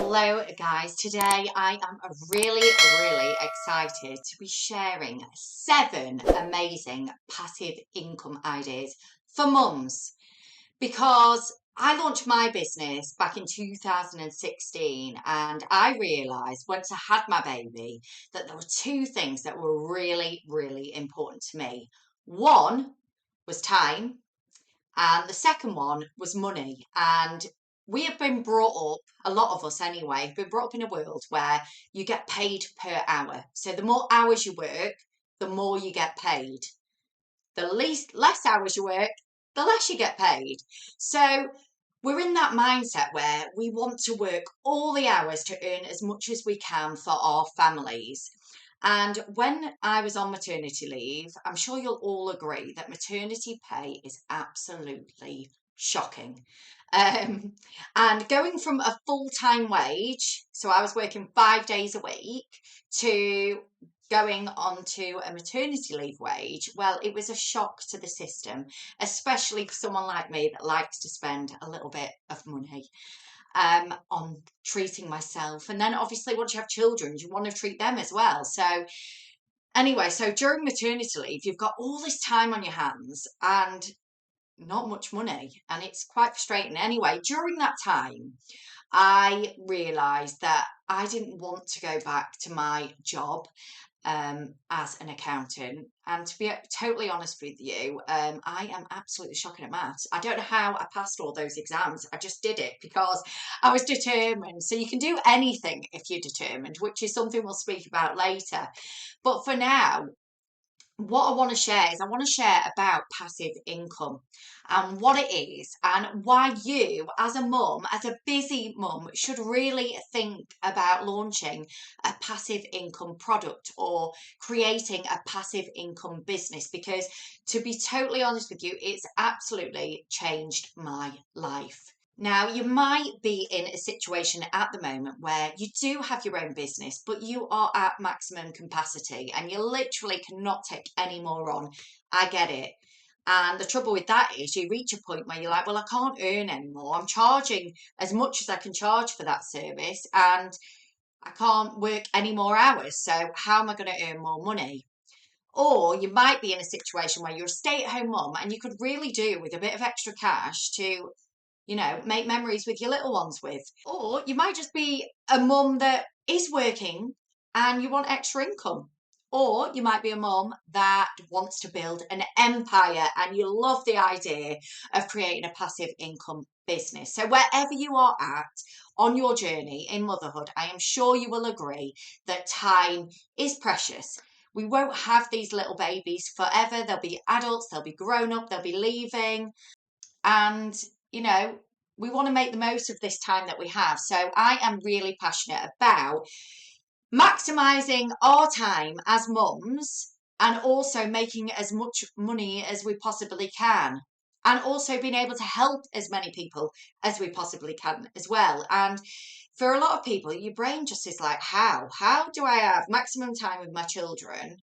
Hello guys, today I am really excited to be sharing 7 amazing passive income ideas for mums because I launched my business back in 2016 and I realised once I had my baby that there were 2 things that were really important to me. One was time and the second one was money. And we have been brought up, a lot of us anyway, have been brought up in a world where you get paid per hour. So the more hours you work, the more you get paid. The less hours you work, the less you get paid. So we're in that mindset where we want to work all the hours to earn as much as we can for our families. And when I was on maternity leave, I'm sure you'll all agree that maternity pay is absolutely shocking. Um, and going from a full-time wage, so I was working 5 days a week, to going on to a maternity leave wage, well, it was a shock to the system, especially for someone like me that likes to spend a little bit of money on treating myself. And then obviously once you have children, you want to treat them as well. So anyway, so during maternity leave, you've got all this time on your hands and not much money, and it's quite frustrating. Anyway, during that time, I realised that I didn't want to go back to my job as an accountant. And to be totally honest with you, I am absolutely shocking at maths. I don't know how I passed all those exams. I just did it because I was determined. So you can do anything if you're determined, which is something we'll speak about later. But for now, what I want to share is I want to share about passive income and what it is and why you as a mum, as a busy mum, should really think about launching a passive income product or creating a passive income business, because to be totally honest with you, it's absolutely changed my life. Now, you might be in a situation at the moment where you do have your own business, but you are at maximum capacity and you literally cannot take any more on. I get it. And the trouble with that is you reach a point where you're like, well, I can't earn anymore. I'm charging as much as I can charge for that service and I can't work any more hours. So how am I going to earn more money? Or you might be in a situation where you're a stay-at-home mom and you could really do with a bit of extra cash to make memories with your little ones with. Or you might just be a mum that is working and you want extra income. Or you might be a mum that wants to build an empire and you love the idea of creating a passive income business. So wherever you are at on your journey in motherhood, I am sure you will agree that time is precious. We won't have these little babies forever. They'll be adults, they'll be grown up, they'll be leaving. And, you know, we want to make the most of this time that we have. So I am really passionate about maximizing our time as mums and also making as much money as we possibly can. And also being able to help as many people as we possibly can as well. And for a lot of people, your brain just is like, how? How do I have maximum time with my children?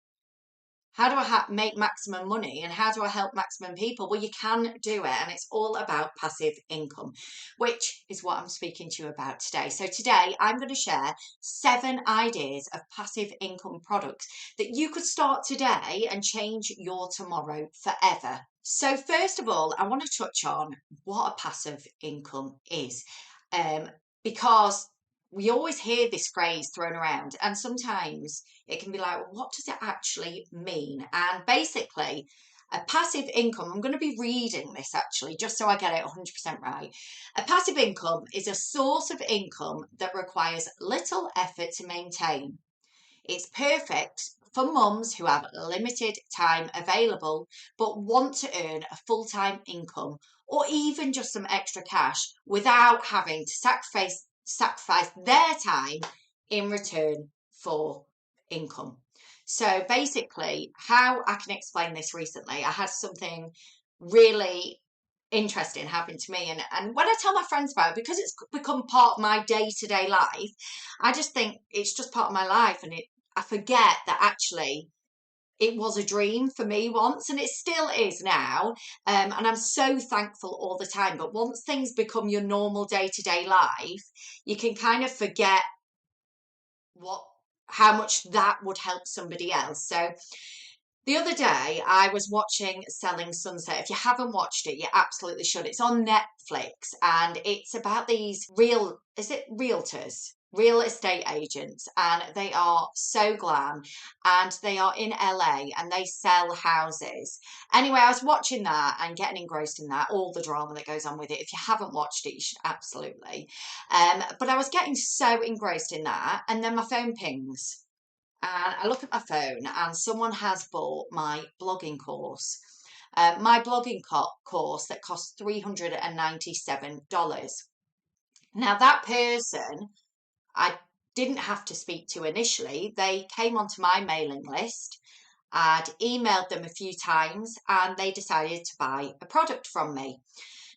How do I make maximum money and how do I help maximum people? Well, you can do it, and it's all about passive income, which is what I'm speaking to you about today. So today I'm going to share 7 ideas of passive income products that you could start today and change your tomorrow forever. So first of all, I want to touch on what a passive income is, because we always hear this phrase thrown around, and sometimes it can be like, well, what does it actually mean? And basically, a passive income, I'm going to be reading this actually, just so I get it 100% right. A passive income is a source of income that requires little effort to maintain. It's perfect for mums who have limited time available but want to earn a full-time income or even just some extra cash without having to sacrifice their time in return for income. So basically, how I can explain this recently, I had something really interesting happen to me. And when I tell my friends about it, because it's become part of my day-to-day life, I just think it's just part of my life. And I forget that actually it was a dream for me once, and it still is now. And I'm so thankful all the time. But once things become your normal day-to-day life, you can kind of forget what how much that would help somebody else. So the other day, I was watching Selling Sunset. If you haven't watched it, you absolutely should. It's on Netflix, and it's about these is it realtors? Real estate agents, and they are so glam, and they are in LA and they sell houses. Anyway, I was watching that and getting engrossed in that, all the drama that goes on with it. If you haven't watched it, you should absolutely. But I was getting so engrossed in that, and then my phone pings and I look at my phone and someone has bought my blogging course. My blogging course that costs $397. Now, that person I didn't have to speak to initially. They came onto my mailing list. I'd emailed them a few times and they decided to buy a product from me.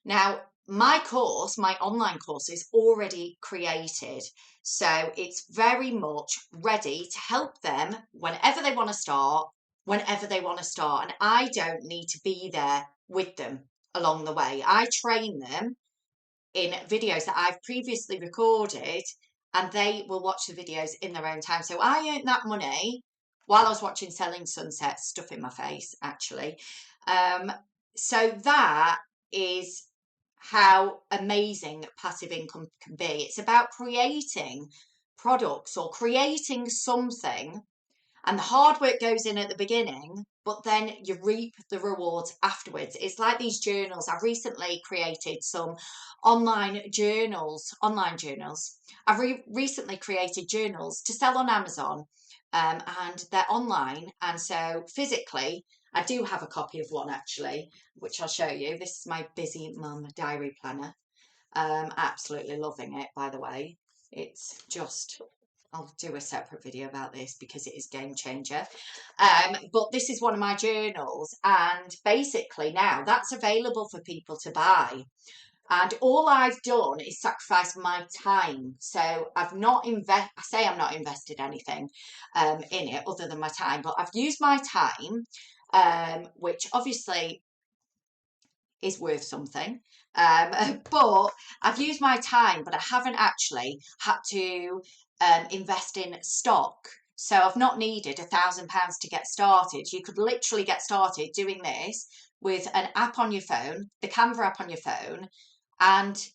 Now, my course, my online course, is already created. So it's very much ready to help them whenever they want to start, whenever they want to start. And I don't need to be there with them along the way. I train them in videos that I've previously recorded, and they will watch the videos in their own time. So I earned that money while I was watching Selling Sunset, stuff in my face, actually. So that is how amazing passive income can be. It's about creating products or creating something, and the hard work goes in at the beginning, but then you reap the rewards afterwards. It's like these journals. I've recently created some online journals. I've recently created journals to sell on Amazon, and they're online. And so physically, I do have a copy of one actually, which I'll show you. This is my busy mum diary planner. Absolutely loving it, by the way. It's just, I'll do a separate video about this because it is game changer. But this is one of my journals, and basically now that's available for people to buy. And all I've done is sacrifice my time. So I've not I say I'm not invested anything in it other than my time, but I've used my time, which obviously is worth something. But I've used my time, but I haven't actually had to invest in stock. So I've not needed £1,000 to get started. You could literally get started doing this with an app on your phone, the Canva app on your phone, and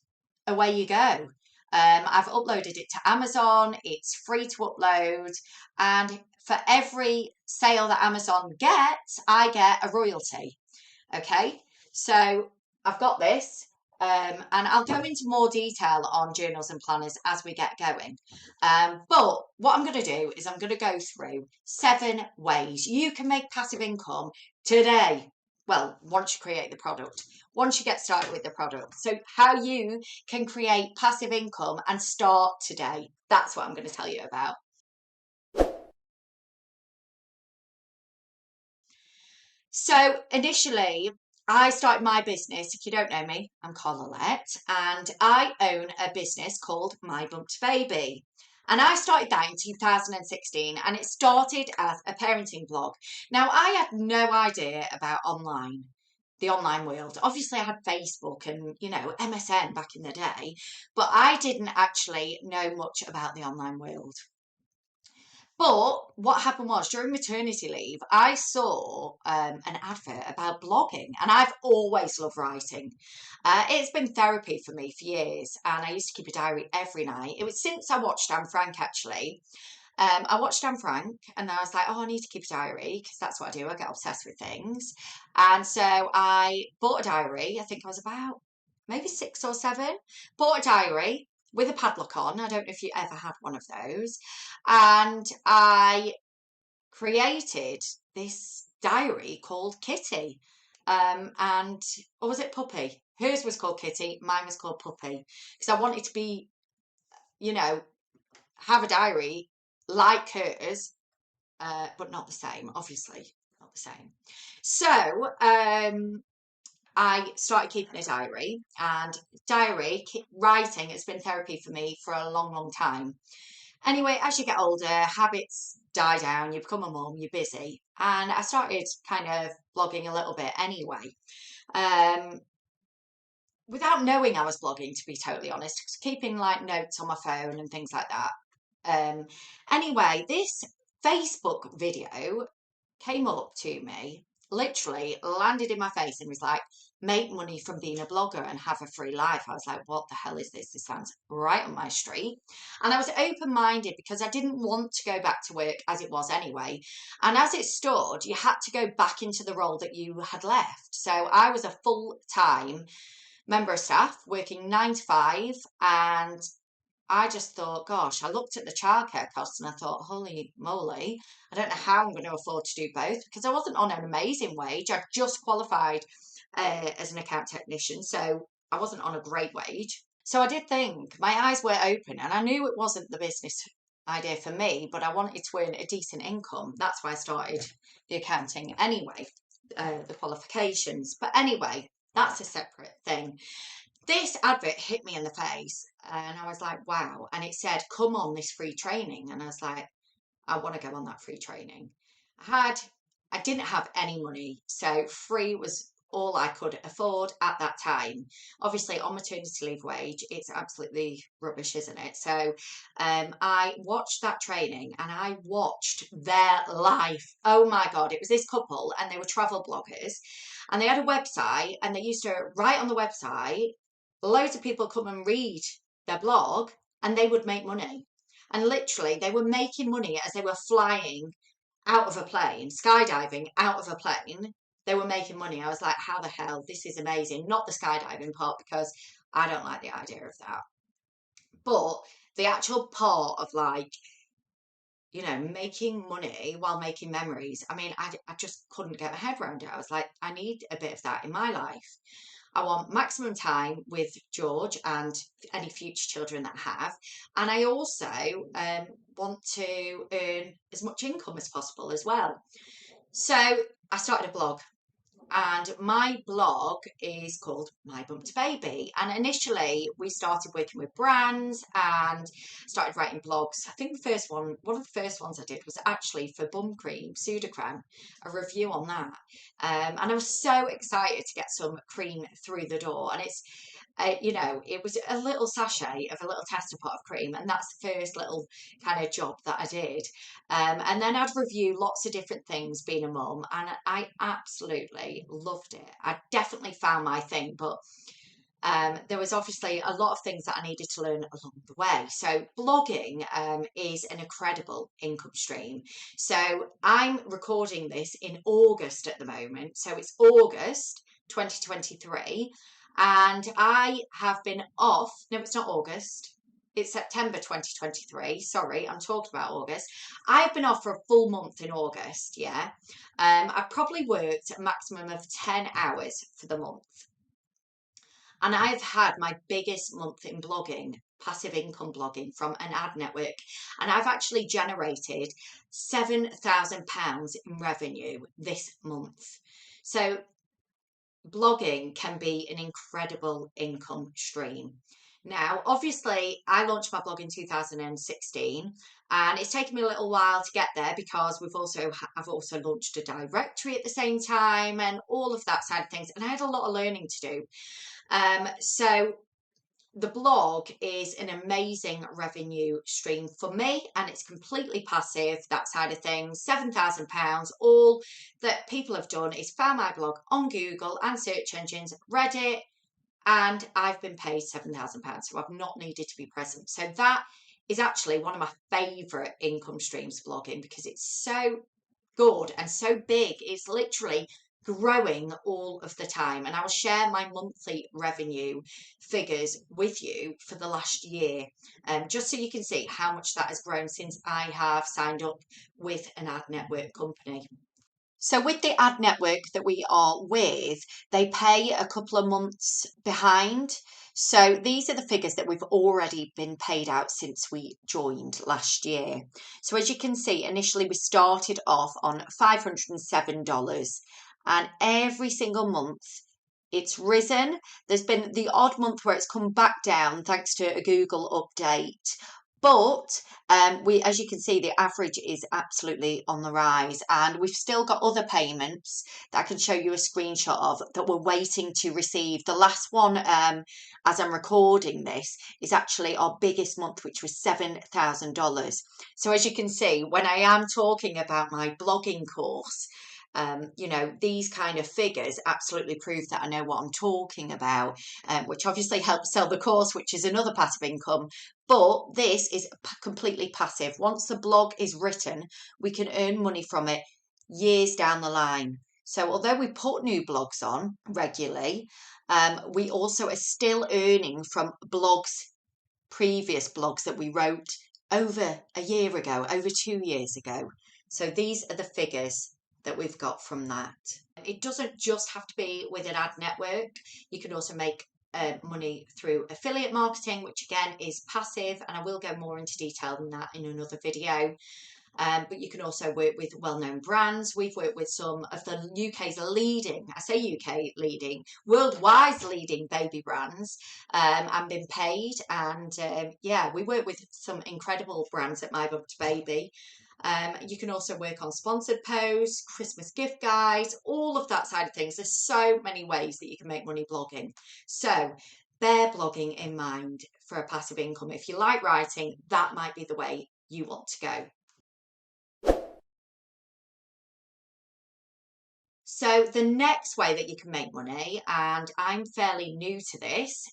away you go. I've uploaded it to Amazon. It's free to upload. And for every sale that Amazon gets, I get a royalty. Okay, so I've got this, and I'll go into more detail on journals and planners as we get going. But what I'm going to do is I'm going to go through 7 ways you can make passive income today. Well, once you create the product, once you get started with the product. So how you can create passive income and start today. That's what I'm going to tell you about. So initially, I started my business. If you don't know me, I'm Colette, and I own a business called My Bumped Baby. And I started that in 2016, and it started as a parenting blog. Now, I had no idea about the online world. Obviously, I had Facebook and, MSN back in the day, but I didn't actually know much about the online world. But what happened was during maternity leave, I saw an advert about blogging, and I've always loved writing. It's been therapy for me for years, and I used to keep a diary every night. It was since I watched Anne Frank, actually. I watched Anne Frank, and I was like, oh, I need to keep a diary because that's what I do. I get obsessed with things. And so I bought a diary. I think I was about maybe 6 or 7. Bought a diary with a padlock on. I don't know if you ever had one of those. And I created this diary called Kitty. Or was it Puppy? Hers was called Kitty, mine was called Puppy. Because I wanted to be, have a diary like hers, but not the same, obviously, not the same. So I started keeping a diary, and writing has been therapy for me for a long, long time. Anyway, as you get older, habits die down, you become a mum, you're busy. And I started kind of blogging a little bit anyway. Um, Without knowing I was blogging, to be totally honest, keeping like notes on my phone and things like that. Um, anyway, this Facebook video came up to me, literally landed in my face and was like, make money from being a blogger and have a free life. I was like, what the hell is this? This sounds right on my street. And I was open-minded because I didn't want to go back to work as it was anyway. And as it stood, you had to go back into the role that you had left. So I was a full-time member of staff working 9 to 5, and I just thought, gosh, I looked at the childcare costs and I thought, holy moly, I don't know how I'm going to afford to do both, because I wasn't on an amazing wage. I'd just qualified as an account technician, so I wasn't on a great wage. So I did think, my eyes were open, and I knew it wasn't the business idea for me, but I wanted to earn a decent income. That's why I started the accounting anyway, the qualifications. But anyway, that's a separate thing. This advert hit me in the face and I was like, wow. And it said, come on this free training. And I was like, I want to go on that free training. I didn't have any money. So free was all I could afford at that time. Obviously on maternity leave wage, it's absolutely rubbish, isn't it? So I watched that training and I watched their life. Oh my God, it was this couple and they were travel bloggers and they had a website and they used to write on the website, loads of people come and read their blog and they would make money. And literally, they were making money as they were flying out of a plane, skydiving out of a plane. They were making money. I was like, how the hell? This is amazing. Not the skydiving part, because I don't like the idea of that. But the actual part of like, making money while making memories. I mean, I just couldn't get my head around it. I was like, I need a bit of that in my life. I want maximum time with George and any future children that I have. And I also want to earn as much income as possible as well. So I started a blog, and my blog is called My Bump to Baby. And initially we started working with brands and started writing blogs. I think one of the first ones I did was actually for bum cream, Sudocrem, a review on that. And I was so excited to get some cream through the door. And it was a little sachet of a little tester pot of cream, and that's the first little kind of job that I did. And then I'd review lots of different things being a mum, and I absolutely loved it. I definitely found my thing, but there was obviously a lot of things that I needed to learn along the way. So blogging is an incredible income stream. So I'm recording this in August at the moment. So it's August 2023. And I have been off. No, it's not August. It's September 2023. Sorry, I'm talking about August. I've been off for a full month in August, yeah. I've probably worked a maximum of 10 hours for the month. And I've had my biggest month in blogging, passive income blogging from an ad network. And I've actually generated £7,000 in revenue this month. So blogging can be an incredible income stream. Now, obviously, I launched my blog in 2016, and it's taken me a little while to get there because I've also launched a directory at the same time and all of that side of things. And I had a lot of learning to do. So the blog is an amazing revenue stream for me, and it's completely passive, that side of things. £7,000. All that people have done is found my blog on Google and search engines, read it, and I've been paid £7,000. So I've not needed to be present. So that is actually one of my favourite income streams, blogging, because it's so good and so big. It's literally growing all of the time, and I will share my monthly revenue figures with you for the last year, just so you can see how much that has grown since I have signed up with an ad network company. So with the ad network that we are with, they pay a couple of months behind. So these are the figures that we've already been paid out since we joined last year. So as you can see, initially we started off on $507, and every single month it's risen. There's been the odd month where it's come back down thanks to a Google update, But as you can see, the average is absolutely on the rise, and we've still got other payments that I can show you a screenshot of that we're waiting to receive. The last one, as I'm recording this, is actually our biggest month, which was $7,000. So as you can see, when I am talking about my blogging course, these kind of figures absolutely prove that I know what I'm talking about, which obviously helps sell the course, which is another passive income. But this is completely passive. Once the blog is written, we can earn money from it years down the line. So although we put new blogs on regularly, we also are still earning from previous blogs that we wrote over a year ago, over 2 years ago. So these are the figures that we've got from that. It doesn't just have to be with an ad network. You can also make money through affiliate marketing, which again is passive, and I will go more into detail than that in another video. But you can also work with well-known brands. We've worked with some of the UK's leading, I say UK leading, worldwide leading baby brands, and been paid. And yeah, we work with some incredible brands at My Bump to Baby. You can also work on sponsored posts, Christmas gift guides, all of that side of things. There's so many ways that you can make money blogging. So bear blogging in mind for a passive income. If you like writing, that might be the way you want to go. So the next way that you can make money, and I'm fairly new to this,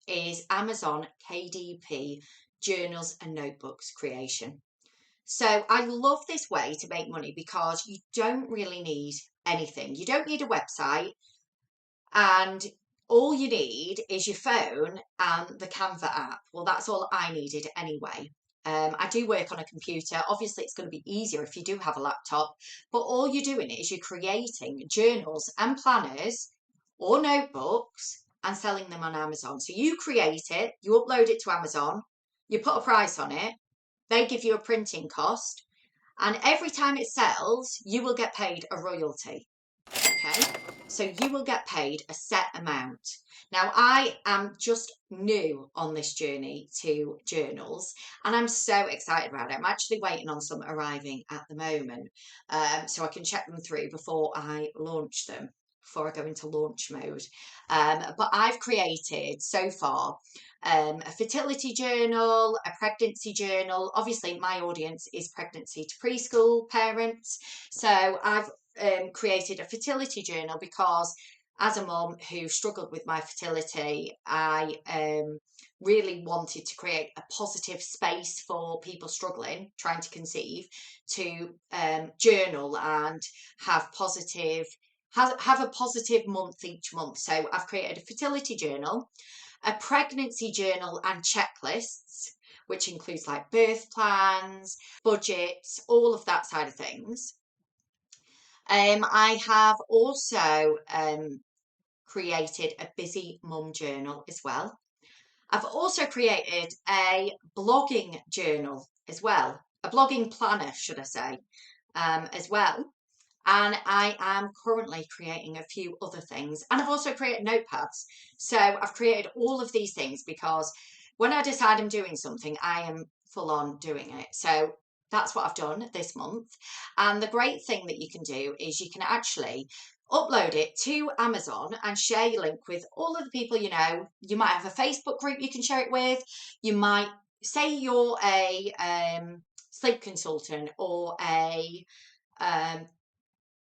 is Amazon KDP journals and notebooks creation. So I love this way to make money because you don't really need anything. You don't need a website, and all you need is your phone and the Canva app. Well, that's all I needed anyway. I do work on a computer. Obviously, it's going to be easier if you do have a laptop, but all you're doing is you're creating journals and planners or notebooks and selling them on Amazon. So you create it, you upload it to Amazon, you put a price on it, they give you a printing cost, and every time it sells, you will get paid a royalty. Okay, so you will get paid a set amount. Now, I am just new on this journey to journals, and I'm so excited about it. I'm actually waiting on some arriving at the moment, so I can check them through before I launch them, before I go into launch mode. But I've created so far a fertility journal, a pregnancy journal. Obviously, my audience is pregnancy to preschool parents, so I've created a fertility journal because as a mum who struggled with my fertility, I really wanted to create a positive space for people struggling, trying to conceive, to journal and have a positive month each month. So I've created a fertility journal, a pregnancy journal and checklists, which includes like birth plans, budgets, all of that side of things. I have also created a busy mum journal as well. I've also created a blogging journal as well, a blogging planner, should I say, as well. And I am currently creating a few other things. And I've also created notepads. So I've created all of these things because when I decide I'm doing something, I am full on doing it. So that's what I've done this month. And the great thing that you can do is you can actually upload it to Amazon and share your link with all of the people you know. You might have a Facebook group you can share it with. You might say you're a sleep consultant or a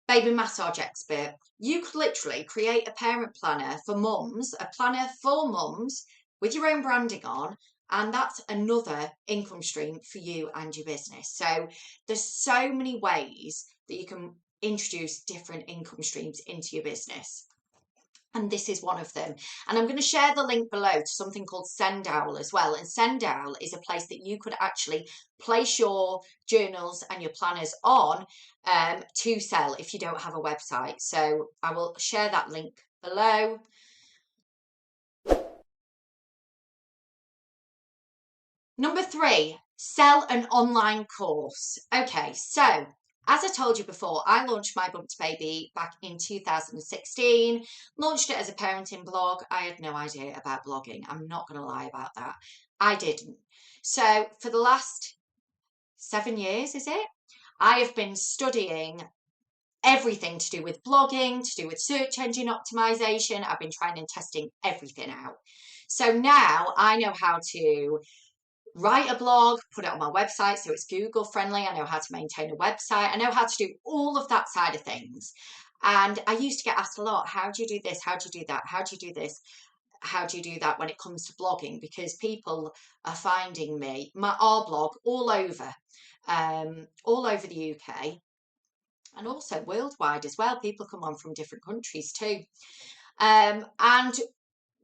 baby massage expert. You could literally create a parent planner for mums, a planner for mums with your own branding on, and that's another income stream for you and your business. So there's so many ways that you can introduce different income streams into your business. And this is one of them. And I'm going to share the link below to something called Sendowl as well. And Sendowl is a place that you could actually place your journals and your planners on to sell if you don't have a website. So I will share that link below. Number 3, sell an online course. Okay, so as I told you before, I launched My Bump to Baby back in 2016, launched it as a parenting blog. I had no idea about blogging. I'm not going to lie about that. I didn't. So for the last 7 years, is it? I have been studying everything to do with blogging, to do with search engine optimization. I've been trying and testing everything out. So now I know how to write a blog, put it on my website so it's Google friendly. I know how to maintain a website. I know how to do all of that side of things. And I used to get asked a lot, how do you do this? How do you do that? How do you do this? How do you do that when it comes to blogging? Because people are finding our blog all over the UK and also worldwide as well. People come on from different countries too. And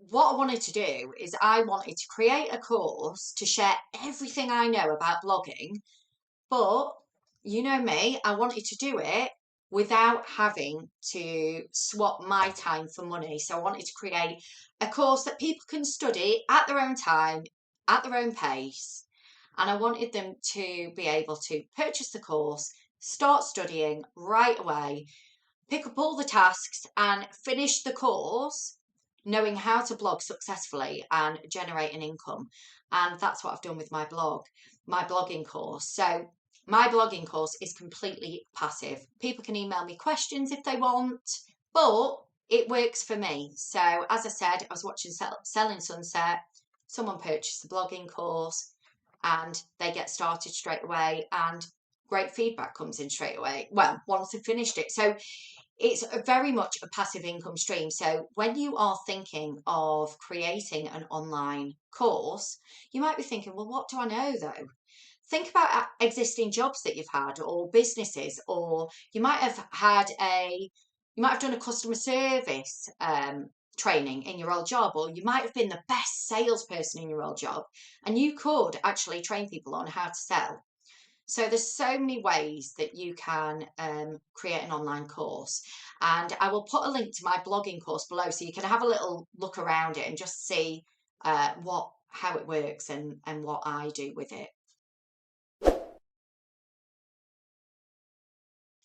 what I wanted to do is I wanted to create a course to share everything I know about blogging, but you know me, I wanted to do it without having to swap my time for money. So I wanted to create a course that people can study at their own time, at their own pace. And I wanted them to be able to purchase the course, start studying right away, pick up all the tasks and finish the course knowing how to blog successfully and generate an income. And that's what I've done with my blog, my blogging course. So my blogging course is completely passive. People can email me questions if they want, but it works for me. So as I said, I was watching Selling Sunset. Someone purchased the blogging course and they get started straight away and great feedback comes in straight away. Well, once they've finished it. So it's very much a passive income stream. So when you are thinking of creating an online course, you might be thinking, well, what do I know though? Think about existing jobs that you've had or businesses, or you might have done a customer service training in your old job, or you might have been the best salesperson in your old job, and you could actually train people on how to sell. So there's so many ways that you can create an online course, and I will put a link to my blogging course below so you can have a little look around it and just see how it works and what I do with it.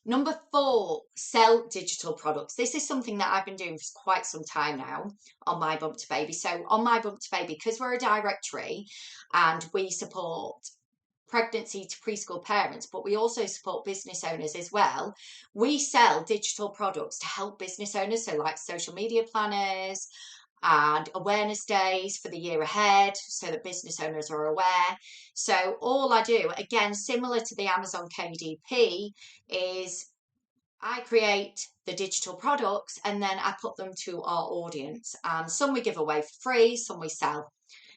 Number 4, sell digital products. This is something that I've been doing for quite some time now on My Bump to Baby. So on My Bump to Baby, because we're a directory and we support pregnancy to preschool parents, but we also support business owners as well. We sell digital products to help business owners, so like social media planners and awareness days for the year ahead so that business owners are aware. So all I do, again, similar to the Amazon KDP, is I create the digital products and then I put them to our audience. And some we give away for free, some we sell.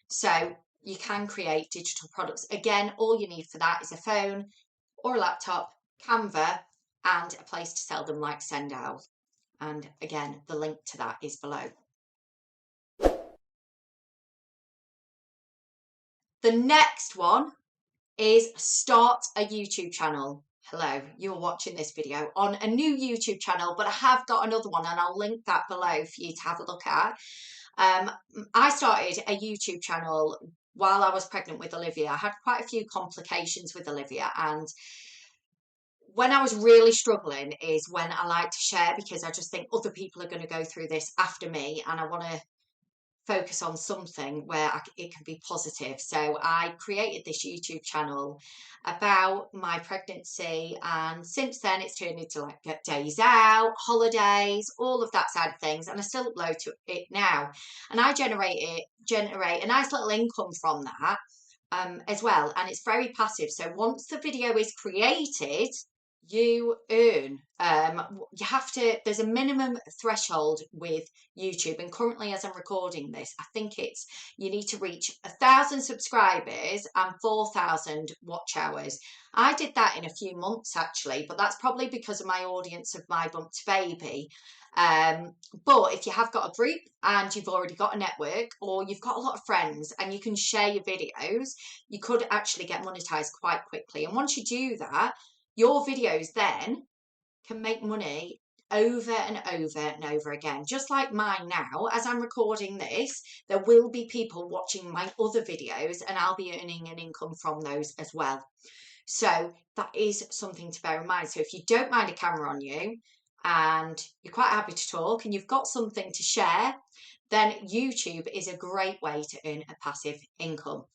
So you can create digital products. Again, all you need for that is a phone or a laptop, Canva, and a place to sell them like Sendowl. And again, the link to that is below. The next one is start a YouTube channel. Hello, you're watching this video on a new YouTube channel, but I have got another one and I'll link that below for you to have a look at. I started a YouTube channel while I was pregnant with Olivia. I had quite a few complications with Olivia, and when I was really struggling is when I like to share, because I just think other people are going to go through this after me and I want to focus on something where it can be positive. So I created this YouTube channel about my pregnancy, and since then it's turned into like days out, holidays, all of that side of things, and I still upload to it now, and I generate a nice little income from that as well, and it's very passive. So once the video is created, you earn. You have to, there's a minimum threshold with YouTube, and currently as I'm recording this, I think it's you need to reach 1,000 subscribers and 4,000 watch hours. I did that in a few months actually, but that's probably because of my audience of My Bump to Baby. But if you have got a group and you've already got a network, or you've got a lot of friends and you can share your videos, you could actually get monetized quite quickly. And once you do that, your videos then can make money over and over and over again, just like mine now. As I'm recording this, there will be people watching my other videos and I'll be earning an income from those as well. So that is something to bear in mind. So if you don't mind a camera on you and you're quite happy to talk and you've got something to share, then YouTube is a great way to earn a passive income.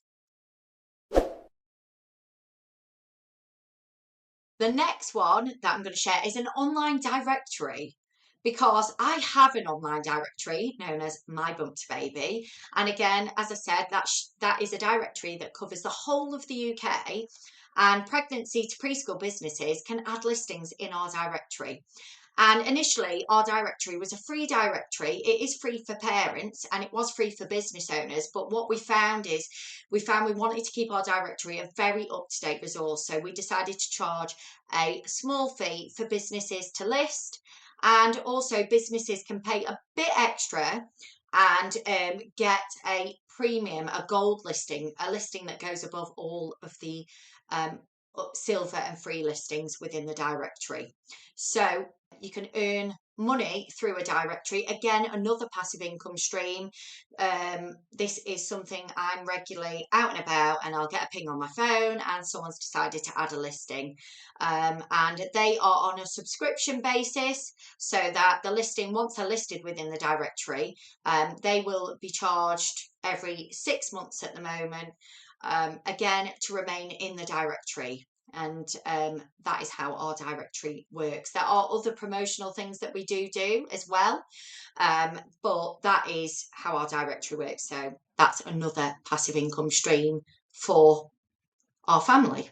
The next one that I'm going to share is an online directory, because I have an online directory known as My Bump to Baby. And again, as I said, that is a directory that covers the whole of the UK, and pregnancy to preschool businesses can add listings in our directory. And initially, our directory was a free directory. It is free for parents and it was free for business owners. But what we found is we wanted to keep our directory a very up to date resource. So we decided to charge a small fee for businesses to list. And also, businesses can pay a bit extra and get a premium, a gold listing, a listing that goes above all of the silver and free listings within the directory. So you can earn money through a directory. Again, another passive income stream. This is something I'm regularly out and about, and I'll get a ping on my phone and someone's decided to add a listing, and they are on a subscription basis, so that the listing, once they're listed within the directory, they will be charged every 6 months at the moment, again, to remain in the directory. And that is how our directory works. There are other promotional things that we do as well, but that is how our directory works. So that's another passive income stream for our family.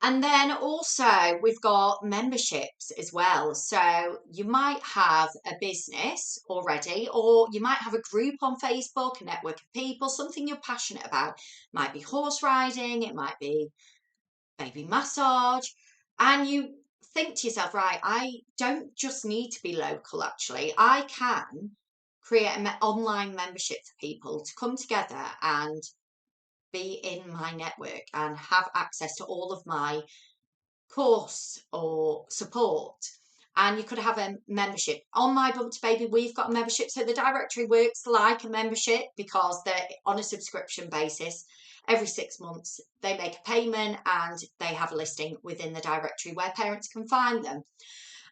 And then also we've got memberships as well. So you might have a business already, or you might have a group on Facebook, a network of people, something you're passionate about. It might be horse riding, it might be baby massage. And you think to yourself, right, I don't just need to be local, actually. I can create an online membership for people to come together and be in my network and have access to all of my course or support. And you could have a membership. On My Bump to Baby, we've got a membership. So the directory works like a membership because they're on a subscription basis. Every 6 months, they make a payment and they have a listing within the directory where parents can find them.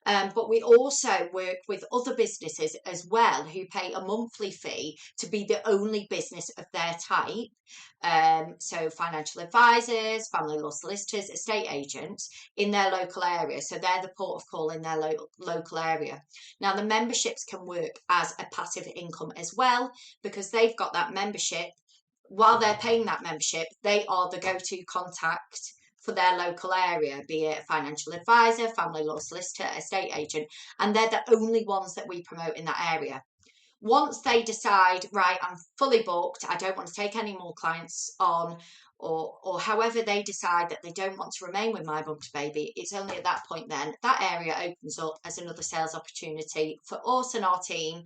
But we also work with other businesses as well who pay a monthly fee to be the only business of their type. So financial advisors, family law solicitors, estate agents in their local area. So they're the port of call in their local area. Now the memberships can work as a passive income as well, because they've got that membership. While they're paying that membership, they are the go-to contact for their local area, be it a financial advisor, family law solicitor, estate agent, and they're the only ones that we promote in that area. Once they decide, right, I'm fully booked, I don't want to take any more clients on, or however they decide that they don't want to remain with My Bump to Baby, it's only at that point then that area opens up as another sales opportunity for us and our team,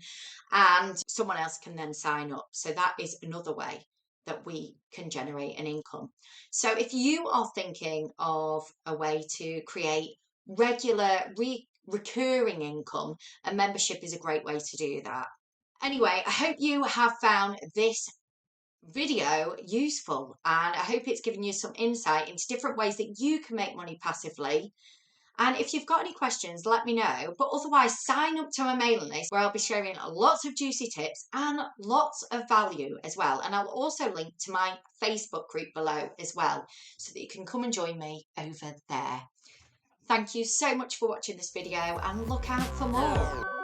and someone else can then sign up. So that is another way that we can generate an income. So if you are thinking of a way to create regular, recurring income, a membership is a great way to do that. Anyway, I hope you have found this video useful, and I hope it's given you some insight into different ways that you can make money passively. And if you've got any questions, let me know. But otherwise, sign up to my mailing list where I'll be sharing lots of juicy tips and lots of value as well. And I'll also link to my Facebook group below as well, so that you can come and join me over there. Thank you so much for watching this video, and look out for more.